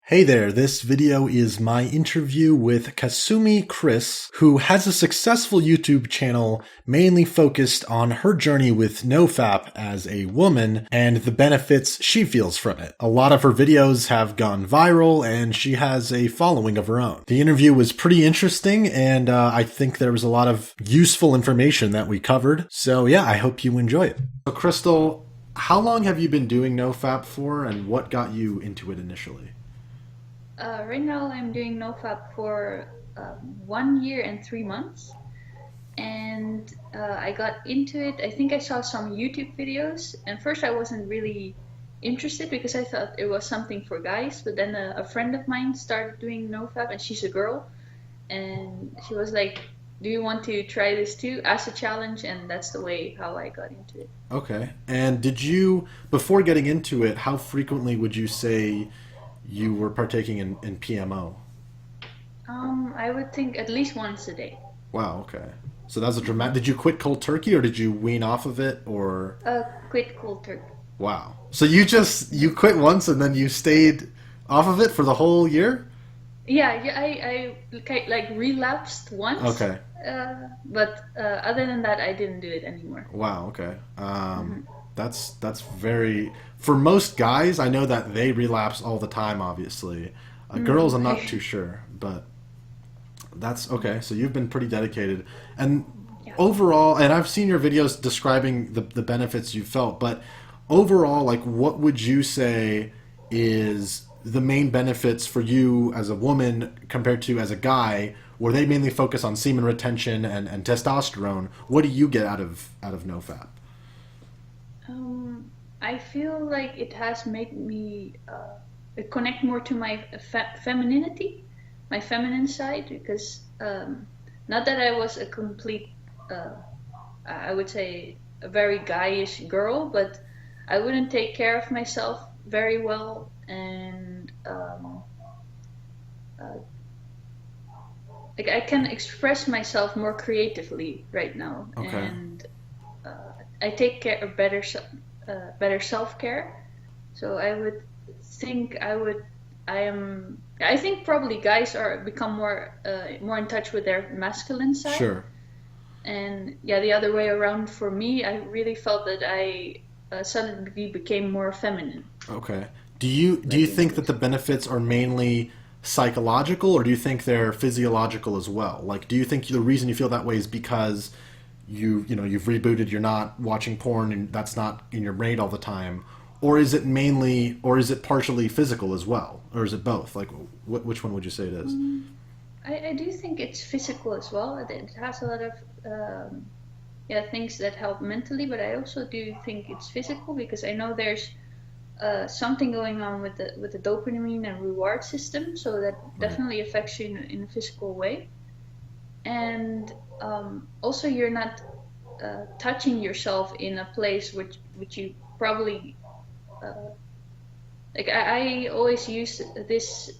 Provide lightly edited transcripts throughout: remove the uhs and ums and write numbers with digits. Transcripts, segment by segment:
Hey there, this video is my interview with KasumiKriss, who has a successful YouTube channel mainly focused on her journey with NoFap as a woman and the benefits she feels from it. A lot of her videos have gone viral and she has a following of her own. The interview was pretty interesting and I think there was a lot of useful information that we covered. So yeah, I hope you enjoy it. So Crystal, how long have you been doing NoFap for and what got you into it initially? Right now, I'm doing NoFap for 1 year and 3 months, and I got into it. I think I saw some YouTube videos, and first I wasn't really interested because I thought it was something for guys. But then a friend of mine started doing NoFap, and she's a girl, and she was like, "Do you want to try this too as a challenge?" And that's the way how I got into it. Okay. And did you, before getting into it, how frequently would you say you were partaking in PMO? I would think at least once a day. Wow, okay. So that was a dramatic. Did you quit cold turkey or did you wean off of it or? Quit cold turkey. Wow. So you quit once and then you stayed off of it for the whole year? Yeah, like relapsed once, Okay. but other than that, I didn't do it anymore. Wow, okay. That's very, for most guys, I know that they relapse all the time, obviously. Girls, I'm not too sure, but that's okay. So you've been pretty dedicated. And Yeah. overall, and I've seen your videos describing the benefits you felt, but overall, like what would you say is the main benefits for you as a woman compared to as a guy, where they mainly focus on semen retention and testosterone? What do you get out of NoFap? I feel like it has made me connect more to my femininity, my feminine side, because not that I was a complete, uh, I would say, a very guyish girl, but I wouldn't take care of myself very well, and uh, like I can express myself more creatively right now, Okay. and I take care of better self care. So I would think I think probably guys are become more in touch with their masculine side, Sure. and yeah, the other way around for me. I really felt that I suddenly became more feminine, Okay. Do you like in think that those. the benefits are mainly psychological or do you think they're physiological as well? Like do you think the reason you feel that way is because you've rebooted, you're not watching porn and that's not in your brain all the time? Or is it mainly or is it partially physical as well? Or is it both? Like which one would you say it is? I do think it's physical as well. It has a lot of yeah, things that help mentally, but I also do think it's physical because I know there's something going on with the dopamine and reward system, so that Right. definitely affects you in a physical way. And also, you're not touching yourself in a place which you probably like. I always use this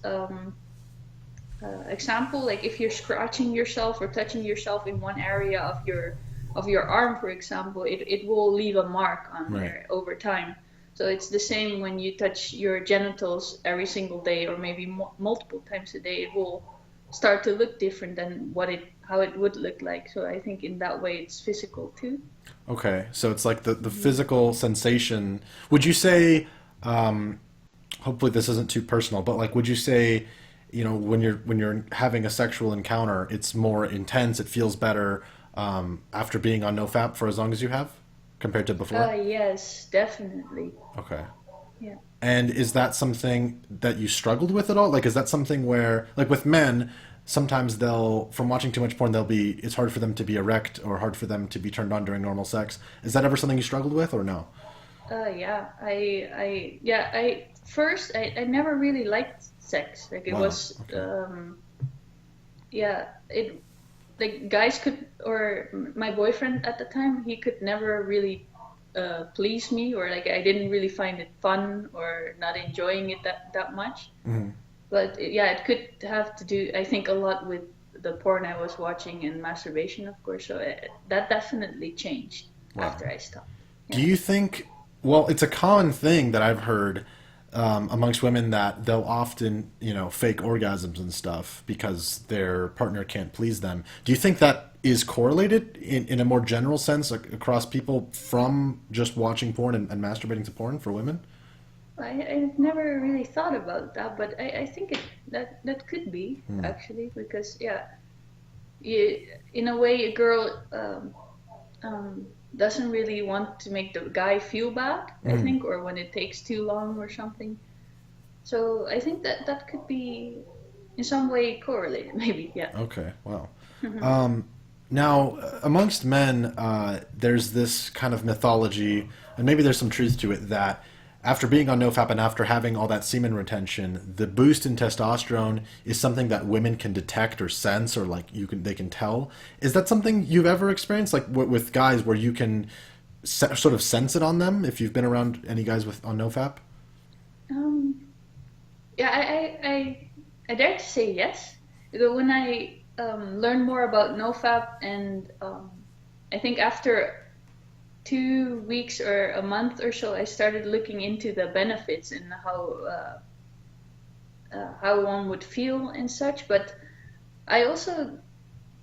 example, like if you're scratching yourself or touching yourself in one area of your arm, for example, it will leave a mark on Right. there over time. So it's the same when you touch your genitals every single day or maybe multiple times a day. It will start to look different than how it would look like. So I think in that way it's physical too. Okay. So it's like the physical sensation. Would you say hopefully this isn't too personal, but like would you say, when you're having a sexual encounter, it's more intense, it feels better after being on NoFap for as long as you have compared to before? Yes, definitely. Okay. Yeah. And is that something that you struggled with at all? Like, is that something where, like with men, sometimes from watching too much porn, it's hard for them to be erect or hard for them to be turned on during normal sex. Is that ever something you struggled with or no? Yeah, I first I never really liked sex. Like it Wow. was, Okay. yeah, it like guys could, or my boyfriend at the time, he could never really please me, or like I didn't really find it fun or not enjoying it that much. Mhm. But yeah, it could have to do, I think, a lot with the porn I was watching and masturbation, of course. So that definitely changed Wow. after I stopped. Do Yeah. you think, well, it's a common thing that I've heard amongst women that they'll often, fake orgasms and stuff because their partner can't please them. Do you think that is correlated in a more general sense across people from just watching porn and masturbating to porn for women? I've never really thought about that, but I think that could be Hmm. actually because yeah, in a way, a girl um, doesn't really want to make the guy feel bad, I Hmm. think, or when it takes too long or something. So I think that could be in some way correlated, maybe. Yeah. Okay, wow. Now, amongst men, there's this kind of mythology, and maybe there's some truth to it, that after being on NoFap and after having all that semen retention, the boost in testosterone is something that women can detect or sense, or like they can tell. Is that something you've ever experienced, like with guys, where you can sort of sense it on them? If you've been around any guys with on NoFap? Um, yeah, I dare to say yes. Because when I learned more about NoFap, and I think after 2 weeks or a month or so, I started looking into the benefits and how one would feel and such. But I also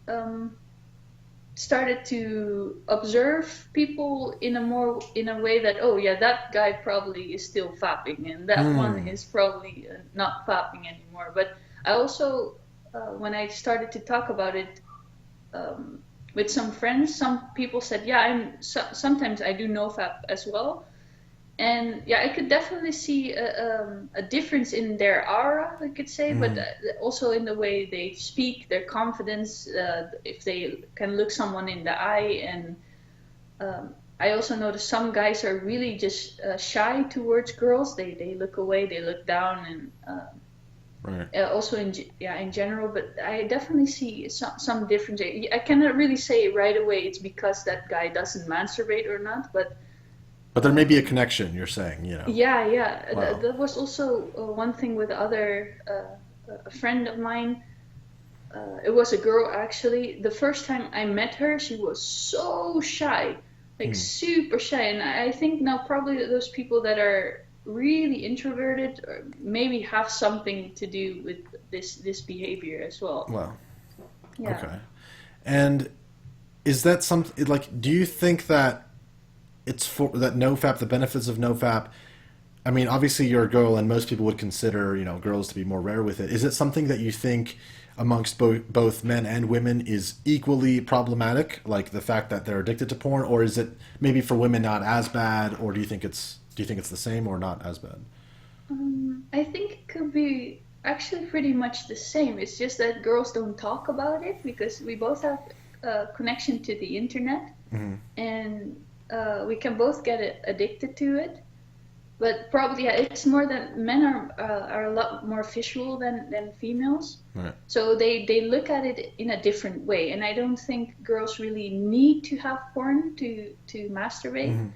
um, started to observe people in a way that, oh yeah, that guy probably is still fapping and that one Hmm. is probably not fapping anymore. But I also when I started to talk about it um, with some friends, some people said, yeah, sometimes I do nofap as well. And yeah, I could definitely see a difference in their aura, I could say, but Hmm. also in the way they speak, their confidence, if they can look someone in the eye. And I also noticed some guys are really just shy towards girls. They look away, they look down, and Right. also in general. But I definitely see some difference. I cannot really say right away it's because that guy doesn't masturbate or not, but But there may be a um, connection. You're saying. yeah, yeah. Wow. That was also one thing with a friend of mine. It was a girl actually. The first time I met her, she was so shy, like Hmm. super shy. And I think now probably those people that are really introverted or maybe have something to do with this behavior as well. Wow. Yeah. Okay. And is that something like? Do you think that it's for that NoFap, the benefits of NoFap? I mean, obviously you're a girl, and most people would consider girls to be more rare with it. Is it something that you think amongst both men and women is equally problematic, like the fact that they're addicted to porn, or is it maybe for women not as bad, or do you think it's the same or not as bad? I think it could be actually pretty much the same. It's just that girls don't talk about it because we both have a connection to the internet, Hmm. and we can both get addicted to it. But probably yeah, it's more that men are a lot more visual than females. Right. So they look at it in a different way. And I don't think girls really need to have porn to masturbate. Hmm.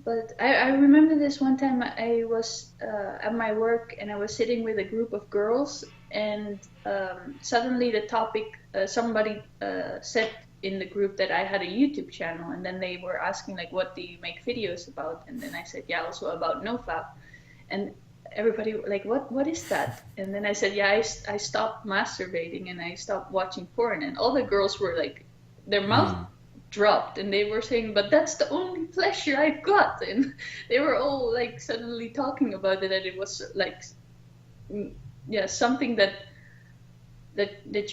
But I remember this one time I was at my work and I was sitting with a group of girls, and suddenly the topic, somebody said in the group that I had a YouTube channel, and then they were asking like, what do you make videos about? And then I said, yeah, also about NoFap. And everybody like, what is that? And then I said, yeah, I stopped masturbating and I stopped watching porn. And all the girls were like, their mouth Mm. dropped, and they were saying, but that's the only pleasure I've got. And they were all like suddenly talking about it, and it was like yeah, something that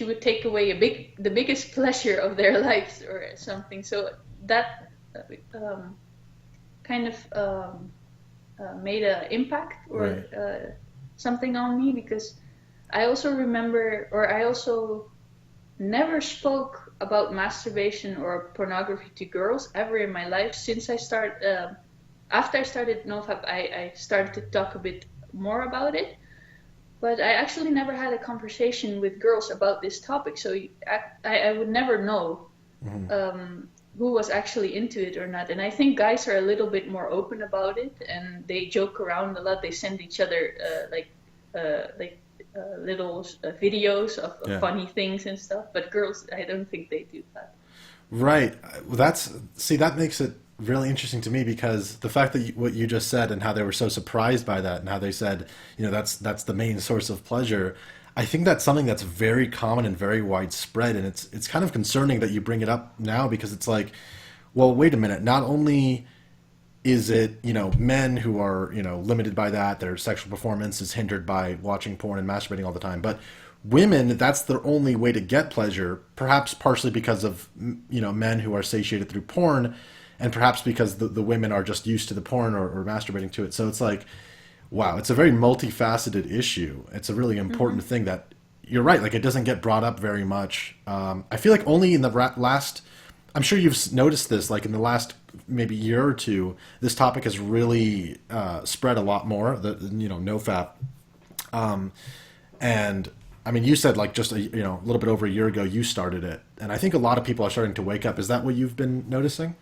you would take away the biggest pleasure of their lives or something. So that kind of made an impact or Right. something on me, because I also remember, or I also never spoke about masturbation or pornography to girls ever in my life since I started. After I started NoFap, I started to talk a bit more about it, but I actually never had a conversation with girls about this topic. So I would never know Hmm. who was actually into it or not. And I think guys are a little bit more open about it, and they joke around a lot. They send each other little videos of Yeah. funny things and stuff. But girls, I don't think they do that. Right. Well, that makes it really interesting to me because the fact that what you just said and how they were so surprised by that and how they said, that's the main source of pleasure. I think that's something that's very common and very widespread, and it's kind of concerning that you bring it up now because it's like, well, wait a minute. Not only is it, men who are, limited by that, their sexual performance is hindered by watching porn and masturbating all the time, but women, that's their only way to get pleasure, perhaps partially because of, men who are satiated through porn, and perhaps because the women are just used to the porn or masturbating to it. So it's like, wow, it's a very multifaceted issue. It's a really important thing that you're right. Like, it doesn't get brought up very much. I feel like only in the last, I'm sure you've noticed this, like in the last maybe year or two, this topic has really spread a lot more. NoFap, and I mean, you said like just a little bit over a year ago you started it, and I think a lot of people are starting to wake up. Is that what you've been noticing?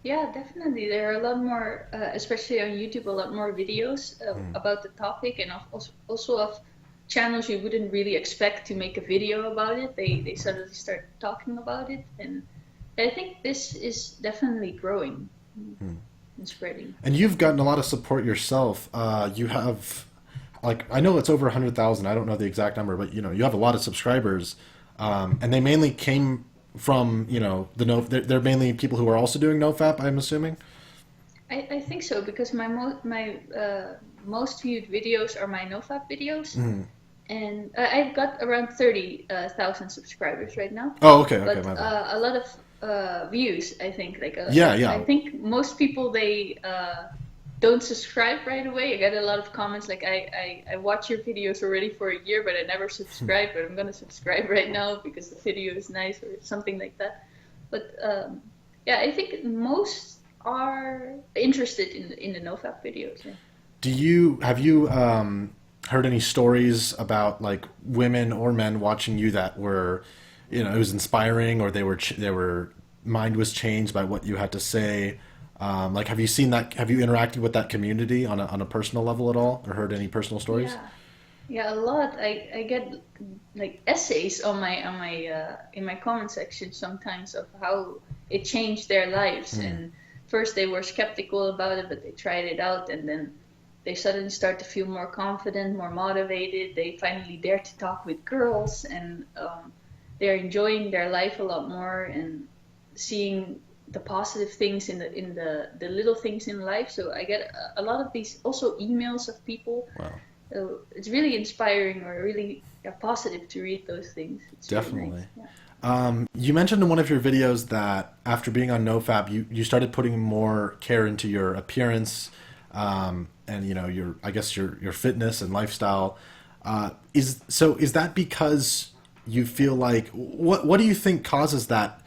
Yeah, definitely. There are a lot more, especially on YouTube, a lot more videos about the topic, and also of channels you wouldn't really expect to make a video about it. They suddenly start talking about it, and I think this is definitely growing and spreading. And you've gotten a lot of support yourself. You have, like, I know it's over 100,000. I don't know the exact number, but you have a lot of subscribers, and they mainly came from they're mainly people who are also doing NoFap, I'm assuming. I think so, because my most viewed videos are my NoFap videos, and I've got around 30,000 subscribers right now. Oh, okay, But my bad. a lot of views, I think. Yeah. I think most people, they don't subscribe right away. I get a lot of comments like, I watch your videos already for a year, but I never subscribed, but I'm gonna subscribe right now because the video is nice or something like that. But yeah, I think most are interested in the NoFap videos. Yeah. Have you heard any stories about like women or men watching you that were, it was inspiring, or they were mind was changed by what you had to say? Like, have you seen that? Have you interacted with that community on a personal level at all, or heard any personal stories? Yeah, a lot. I get like essays on my in my comment section sometimes of how it changed their lives. And first they were skeptical about it, but they tried it out, and then they suddenly start to feel more confident, more motivated. They finally dare to talk with girls, and they're enjoying their life a lot more and seeing the positive things in the little things in life. So I get a lot of these also emails of people. Wow. So it's really inspiring, or really positive to read those things. It's Definitely. Really nice. Yeah. You mentioned in one of your videos that after being on NoFap, you started putting more care into your appearance, and your, I guess, your fitness and lifestyle. Is that because you feel like, what do you think causes that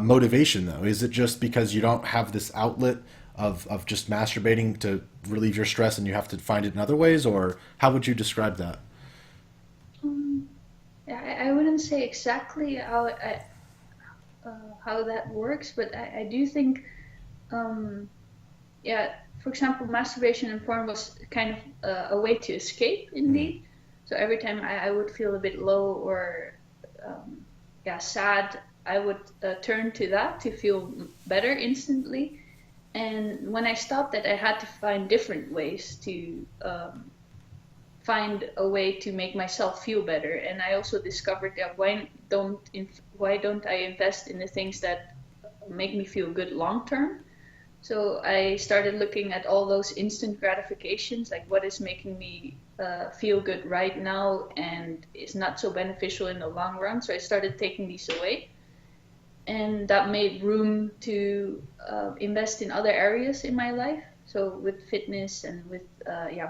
motivation though? Is it just because you don't have this outlet of just masturbating to relieve your stress and you have to find it in other ways, or how would you describe that? I wouldn't say exactly how that works, but I do think, yeah, for example, masturbation and porn was kind of a way to escape, indeed. So every time I would feel a bit low or sad, I would turn to that to feel better instantly. And when I stopped that, I had to find different ways to find a way to make myself feel better. And I also discovered that why don't I invest in the things that make me feel good long term? So I started looking at all those instant gratifications, like what is making me feel good right now and is not so beneficial in the long run. So I started taking these away. And that made room to invest in other areas in my life. So with fitness and with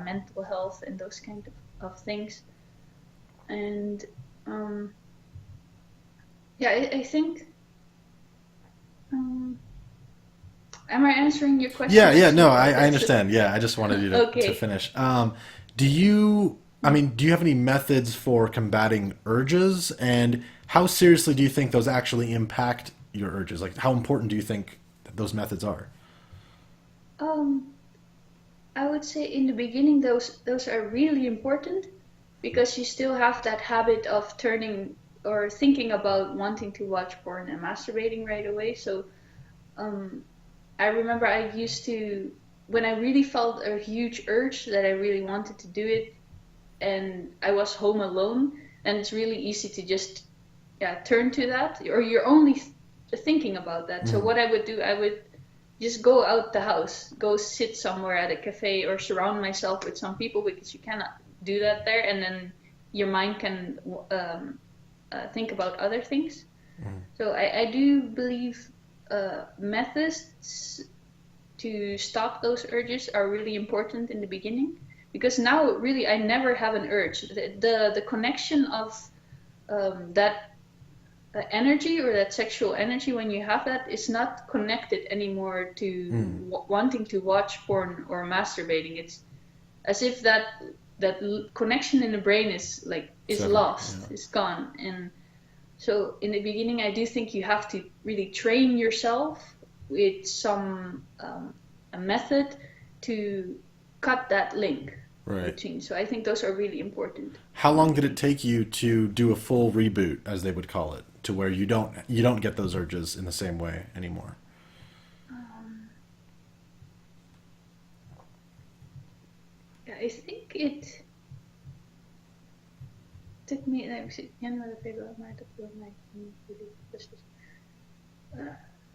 mental health and those kind of things. And I think. Am I answering your question? Yeah, no, I understand. Yeah, I just wanted you to finish. Do you have any methods for combating urges, and how seriously do you think those actually impact your urges? Like, how important do you think that those methods are? I would say in the beginning those are really important, because you still have that habit of turning or thinking about wanting to watch porn and masturbating right away. So I remember I used to, when I really felt a huge urge that I really wanted to do it, and I was home alone, and it's really easy to just turn to that, or you're only thinking about that. So what I would do, I would just go out the house, go sit somewhere at a cafe, or surround myself with some people, because you cannot do that there, and then your mind can think about other things. So I do believe methods to stop those urges are really important in the beginning, because now really I never have an urge. The connection of that energy, or that sexual energy, when you have that, is not connected anymore to wanting to watch porn or masturbating. It's as if that connection in the brain is lost, is gone. And so in the beginning, I do think you have to really train yourself with some a method to cut that link between. So I think those are really important. How long did it take you to do a full reboot, as they would call it, to where you don't get those urges in the same way anymore? I think it took me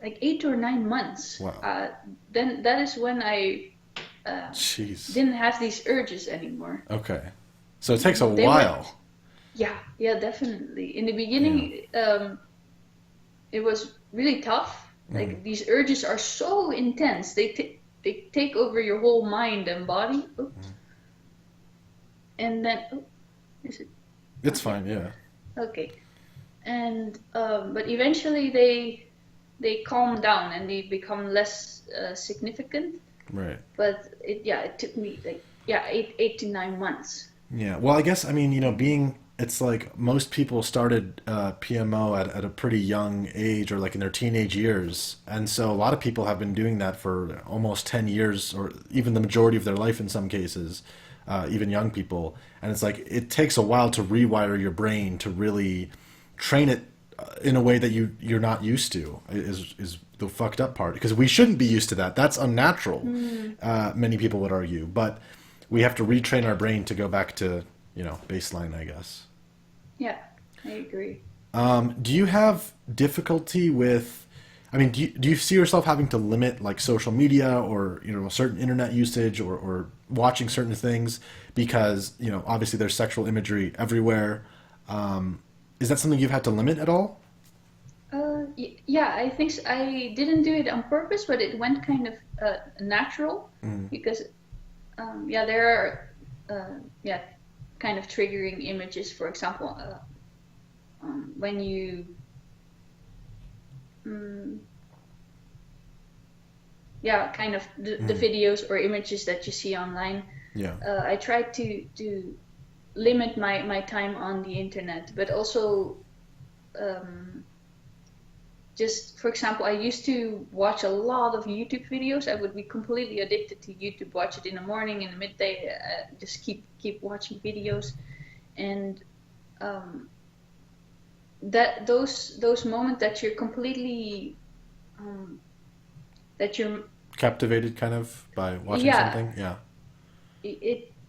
like 8 or 9 months. Wow. Then that is when I didn't have these urges anymore. Okay. So it takes a while. Yeah, definitely. In the beginning, it was really tough. Like these urges are so intense. They take over your whole mind and body. And then, is it? It's fine, yeah. Okay. And but eventually they calm down and they become less significant. Right. But it took me like 8 to 9 months. Yeah. Well, I guess, I mean, it's like most people started PMO at a pretty young age, or like in their teenage years. And so a lot of people have been doing that for almost 10 years, or even the majority of their life in some cases, even young people. And it's like it takes a while to rewire your brain to really train it in a way that you're not used to, is the fucked up part. Because we shouldn't be used to that. That's unnatural, many people would argue. But we have to retrain our brain to go back to, baseline, I guess. Yeah, I agree. Do you have difficulty with, do you see yourself having to limit like social media, or, certain internet usage, or watching certain things because, obviously there's sexual imagery everywhere. Is that something you've had to limit at all? Yeah, I think so. I didn't do it on purpose, but it went kind of natural, because there are kind of triggering images. For example, when you kind of the videos or images that you see online. I try to limit my time on the internet, but also just, for example, I used to watch a lot of YouTube videos. I would be completely addicted to YouTube, watch it in the morning, in the midday, just keep watching videos. And that those moments that you're completely that you're captivated kind of by watching something.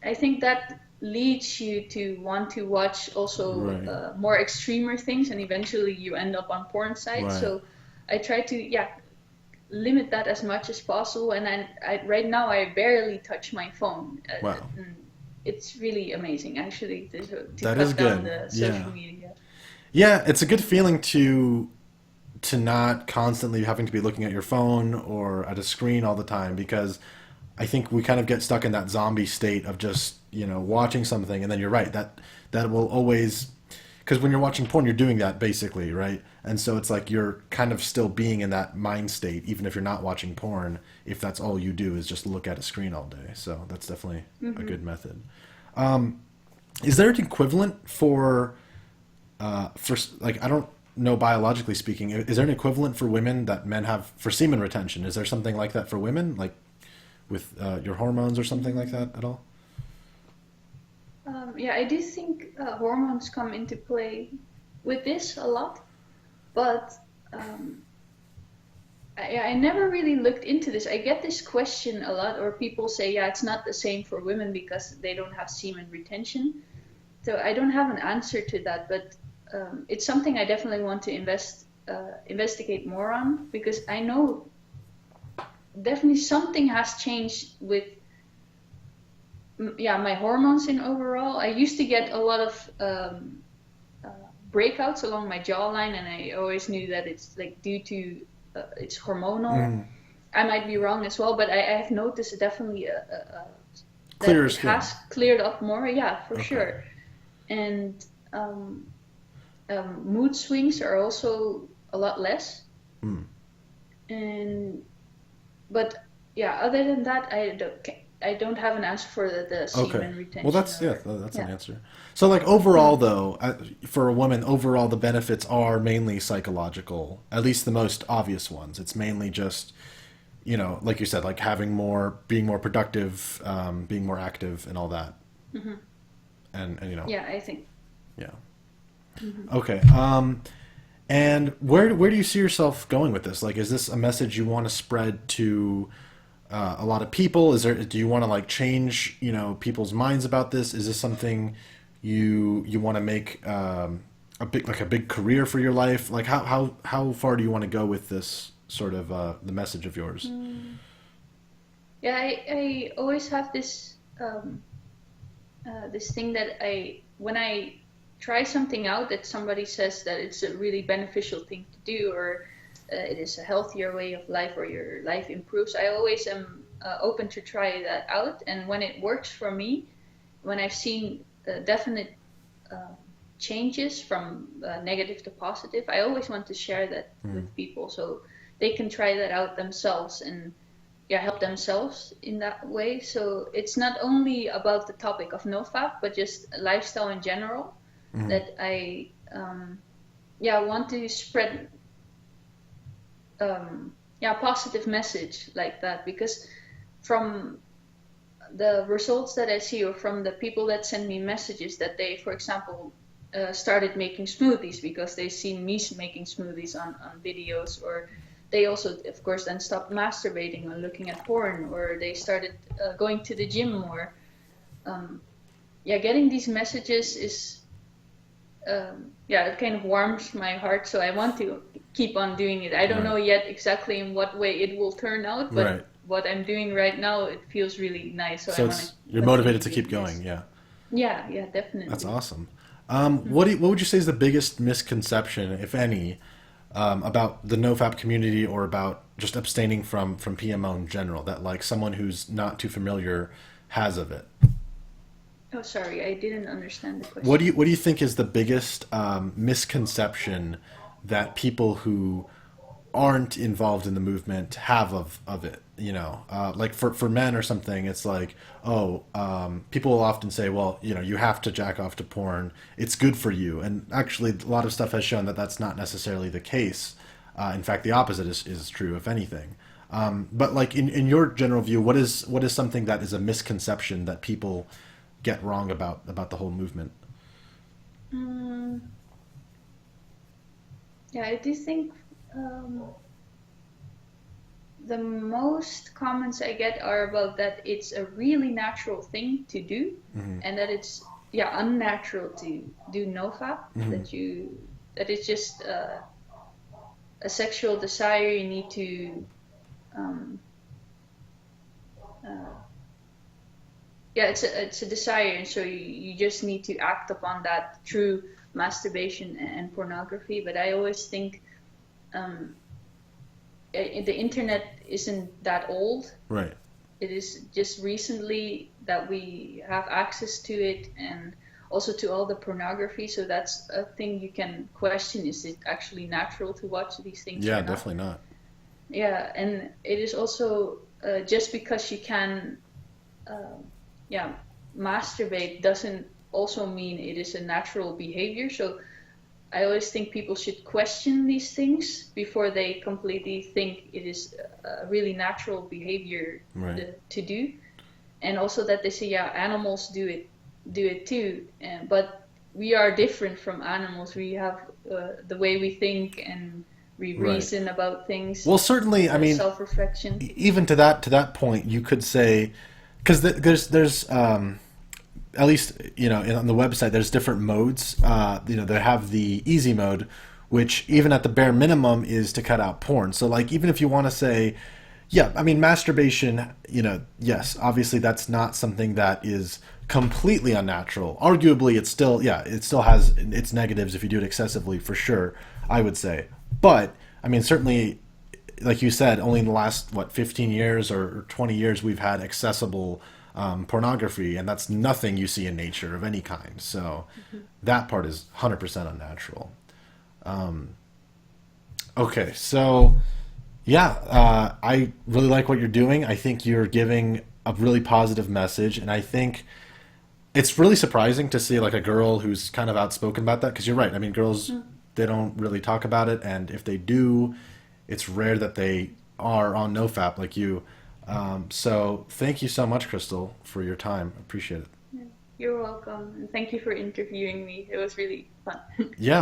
I think that leads you to want to watch also more extremer things, and eventually you end up on porn sites. So I try to limit that as much as possible. And I right now I barely touch my phone. It's really amazing, actually, to cut down the social media. Yeah, it's a good feeling to not constantly having to be looking at your phone or at a screen all the time, because I think we kind of get stuck in that zombie state of just, watching something, and then you're right, that will always, because when you're watching porn, you're doing that basically, right? And so it's like you're kind of still being in that mind state, even if you're not watching porn, if that's all you do is just look at a screen all day. So that's definitely a good method. Is there an equivalent for like, I don't know, biologically speaking, is there an equivalent for women that men have for semen retention? Is there something like that for women, like with your hormones or something like that at all? I do think hormones come into play with this a lot, but I never really looked into this. I get this question a lot, or people say, yeah, it's not the same for women because they don't have semen retention. So I don't have an answer to that, but it's something I definitely want to investigate more on, because I know definitely something has changed with my hormones in overall. I used to get a lot of breakouts along my jawline, and I always knew that it's like due to it's hormonal. I might be wrong as well, but I have noticed definitely that it has cleared up more. Yeah, for sure. And mood swings are also a lot less. But other than that, I don't have an answer for the semen retention. Well, that's an answer. So, like, overall, though, for a woman, overall, the benefits are mainly psychological, at least the most obvious ones. It's mainly just, like you said, like being more productive, being more active, and all that. And Yeah, I think. Yeah. Okay. And where do you see yourself going with this? Like, is this a message you want to spread to a lot of people? Do you want to like change, people's minds about this? Is this something you want to make a big career for your life? Like, how far do you want to go with this sort of the message of yours? Yeah, I always have this this thing that when I try something out that somebody says that it's a really beneficial thing to do, or it is a healthier way of life, or your life improves, I always am open to try that out. And when it works for me, when I've seen definite changes from negative to positive, I always want to share that with people so they can try that out themselves and help themselves in that way. So it's not only about the topic of NoFap, but just lifestyle in general, that I want to spread positive message like that, because from the results that I see, or from the people that send me messages, that they, for example, started making smoothies because they seen me making smoothies on videos, or they also, of course, then stopped masturbating or looking at porn, or they started going to the gym more. Getting these messages is it kind of warms my heart, so I want to keep on doing it. I don't know yet exactly in what way it will turn out, but what I'm doing right now, it feels really nice. So you're motivated to keep going. Yeah, definitely. That's awesome. What would you say is the biggest misconception, if any, about the NoFap community, or about just abstaining from PMO in general, that like someone who's not too familiar has of it? Oh, sorry, I didn't understand the question. What do you think is the biggest misconception that people who aren't involved in the movement have of it? Like for men or something, it's like, people will often say, well, you have to jack off to porn, it's good for you. And actually, a lot of stuff has shown that that's not necessarily the case. In fact, the opposite is true, if anything. But like in your general view, what is something that is a misconception that people get wrong about the whole movement? I do think the most comments I get are about that it's a really natural thing to do, and that it's unnatural to do NoFap, that it's just a sexual desire. You need to it's a desire, and so you just need to act upon that through masturbation and pornography. But I always think the internet isn't that old. Right. It is just recently that we have access to it, and also to all the pornography. So that's a thing you can question: is it actually natural to watch these things? Yeah, definitely not. Yeah, and it is also just because you can masturbate doesn't also mean it is a natural behavior. So I always think people should question these things before they completely think it is a really natural behavior to do. And also that they say, animals do it too, but we are different from animals. We have the way we think, and Right. reason about things, Well, certainly, I mean, self-reflection. even to that point, you could say, because there's at least on the website there's different modes. They have the easy mode, which even at the bare minimum is to cut out porn. So like even if you want to say, yeah, I mean masturbation, yes, obviously that's not something that is completely unnatural. Arguably, it still has its negatives if you do it excessively, for sure. I would say, but I mean certainly like you said, only in the last 15 years or 20 years we've had accessible pornography, and that's nothing you see in nature of any kind. So Mhm. that part is 100% unnatural. Okay, so yeah, I really like what you're doing. I think you're giving a really positive message, and I think it's really surprising to see like a girl who's kind of outspoken about that. Because you're right. I mean, girls, Mm. they don't really talk about it, and if they do, it's rare that they are on NoFap like you. So thank you so much, Crystal, for your time. Appreciate it. Yeah. You're welcome, and thank you for interviewing me. It was really fun. Yeah,